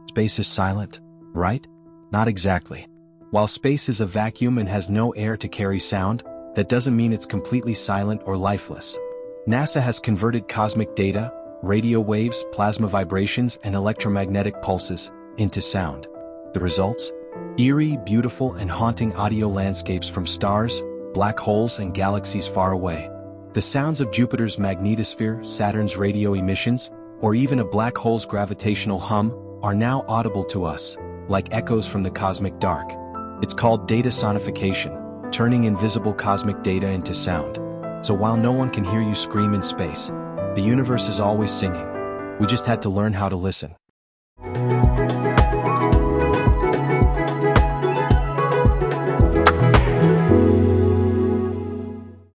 Space is silent, right? Not exactly. While space is a vacuum and has no air to carry sound, that doesn't mean it's completely silent or lifeless. NASA has converted cosmic data, radio waves, plasma vibrations, and electromagnetic pulses into sound. The results? Eerie, beautiful, and haunting audio landscapes from stars, black holes, and galaxies far away. The sounds of Jupiter's magnetosphere, Saturn's radio emissions, or even a black hole's gravitational hum, are now audible to us, like echoes from the cosmic dark. It's called data sonification, turning invisible cosmic data into sound. So while no one can hear you scream in space, the universe is always singing. We just had to learn how to listen.